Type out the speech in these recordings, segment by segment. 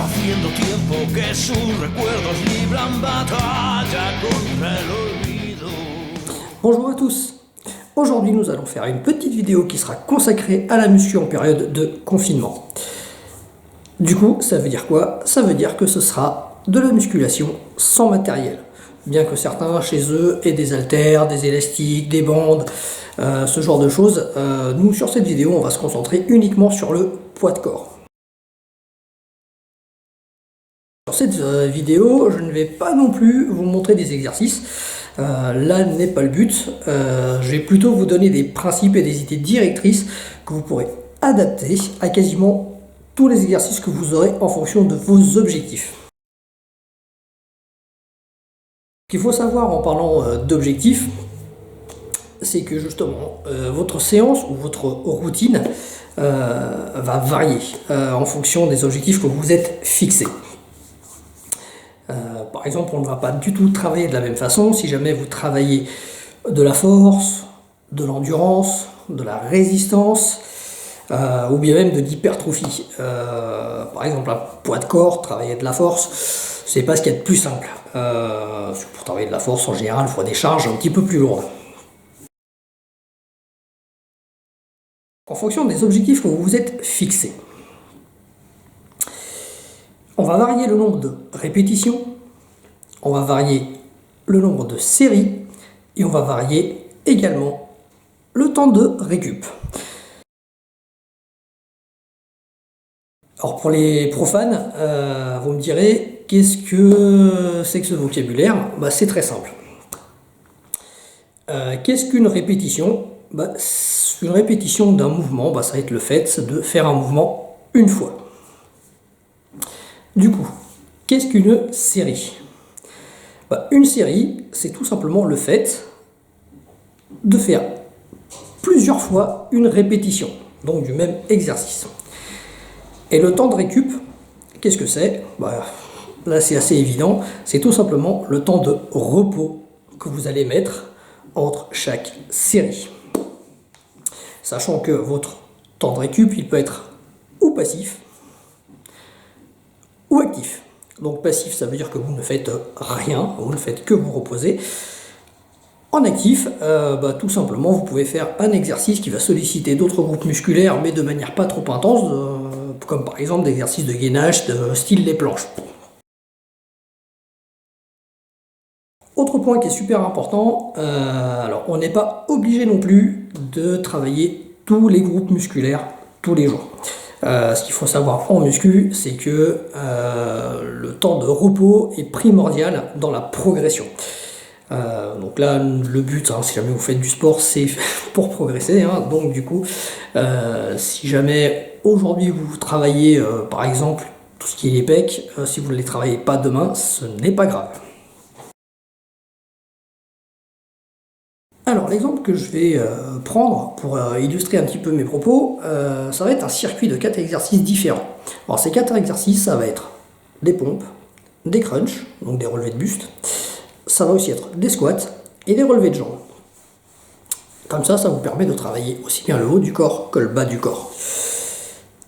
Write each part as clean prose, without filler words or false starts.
haciendo tiempo que sus recuerdos libran batalla contra el olvido. Bonjour à tous. Aujourd'hui, nous allons faire une petite vidéo qui sera consacrée à la muscu en période de confinement. Du coup, ça veut dire quoi? Ça veut dire que ce sera de la musculation sans matériel. Bien que certains chez eux aient des haltères, des élastiques, des bandes, ce genre de choses, nous sur cette vidéo, on va se concentrer uniquement sur le poids de corps. Sur cette vidéo, je ne vais pas non plus vous montrer des exercices. Là n'est pas le but. Je vais plutôt vous donner des principes et des idées directrices que vous pourrez adapter à quasiment tous les exercices que vous aurez en fonction de vos objectifs. Ce qu'il faut savoir en parlant d'objectifs, c'est que justement votre séance ou votre routine va varier en fonction des objectifs que vous êtes fixés. Par exemple, on ne va pas du tout travailler de la même façon si jamais vous travaillez de la force, de l'endurance, de la résistance ou bien même de l'hypertrophie. Par exemple, un poids de corps, travailler de la force, c'est pas ce qu'il y a de plus simple. Pour travailler de la force, en général, il faut des charges un petit peu plus lourdes. En fonction des objectifs que vous vous êtes fixés, on va varier le nombre de répétitions, on va varier le nombre de séries et on va varier également le temps de récup. Alors pour les profanes, vous me direz, qu'est-ce que c'est que ce vocabulaire? C'est très simple. Qu'est-ce qu'une répétition? Une répétition d'un mouvement, ça va être le fait de faire un mouvement une fois. Du coup, qu'est-ce qu'une série? Une série, c'est tout simplement le fait de faire plusieurs fois une répétition, donc du même exercice. Et le temps de récup, qu'est-ce que c'est? Là, c'est assez évident, c'est tout simplement le temps de repos que vous allez mettre entre chaque série. Sachant que votre temps de récup, il peut être ou passif, ou actif. Donc passif, ça veut dire que vous ne faites rien, vous ne faites que vous reposer. En actif, tout simplement, vous pouvez faire un exercice qui va solliciter d'autres groupes musculaires, mais de manière pas trop intense, comme par exemple des exercices de gainage de style les planches. Autre point qui est super important, alors on n'est pas obligé non plus de travailler tous les groupes musculaires tous les jours. Ce qu'il faut savoir en muscu, c'est que le temps de repos est primordial dans la progression. Donc là, le but, si jamais vous faites du sport, c'est pour progresser. Donc du coup, si jamais aujourd'hui vous travaillez, par exemple, tout ce qui est les pecs, si vous ne les travaillez pas demain, ce n'est pas grave. Alors l'exemple que je vais prendre pour illustrer un petit peu mes propos, ça va être un circuit de 4 exercices différents. Alors ces 4 exercices, ça va être des pompes, des crunchs, donc des relevés de buste, ça va aussi être des squats et des relevés de jambes. Comme ça vous permet de travailler aussi bien le haut du corps que le bas du corps.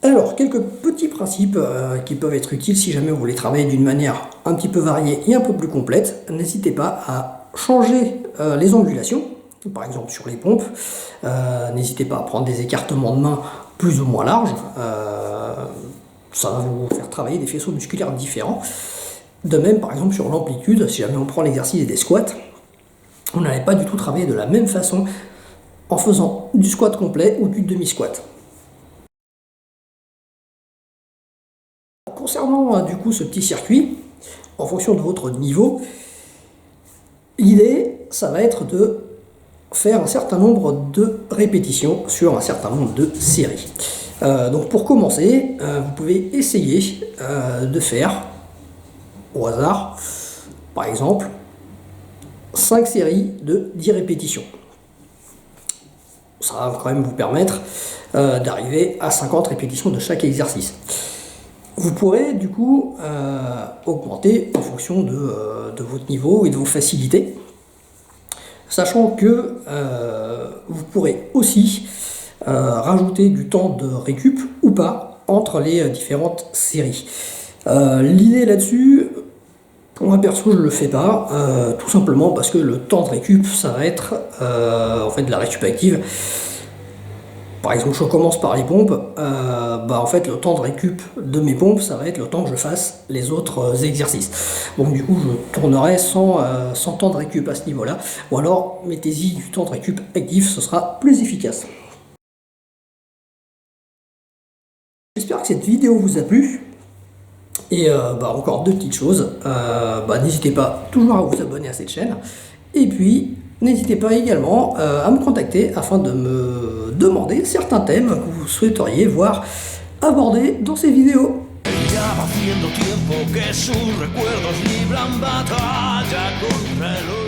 Alors quelques petits principes qui peuvent être utiles si jamais vous voulez travailler d'une manière un petit peu variée et un peu plus complète. N'hésitez pas à changer les angulations. Par exemple sur les pompes, n'hésitez pas à prendre des écartements de main plus ou moins larges, ça va vous faire travailler des faisceaux musculaires différents. De même par exemple sur l'amplitude, si jamais on prend l'exercice des squats, on n'allait pas du tout travailler de la même façon en faisant du squat complet ou du demi-squat. Concernant du coup ce petit circuit, en fonction de votre niveau, l'idée ça va être de faire un certain nombre de répétitions sur un certain nombre de séries. Donc pour commencer, vous pouvez essayer de faire au hasard, par exemple, 5 séries de 10 répétitions. Ça va quand même vous permettre d'arriver à 50 répétitions de chaque exercice. Vous pourrez du coup augmenter en fonction de votre niveau et de vos facilités. Sachant que vous pourrez aussi rajouter du temps de récup ou pas entre les différentes séries. L'idée là-dessus, pour moi perso, je le fais pas, tout simplement parce que le temps de récup, ça va être en fait de la récup active. Par exemple, je commence par les pompes, en fait le temps de récup de mes pompes, ça va être le temps que je fasse les autres exercices. Donc du coup, je tournerai sans temps de récup à ce niveau-là, ou alors mettez-y du temps de récup actif, ce sera plus efficace. J'espère que cette vidéo vous a plu. Et encore deux petites choses. N'hésitez pas toujours à vous abonner à cette chaîne. Et puis, n'hésitez pas également à me contacter afin de me demander certains thèmes que vous souhaiteriez voir abordés dans ces vidéos. Ya va haciendo tiempo que sus recuerdos libran batalla contra el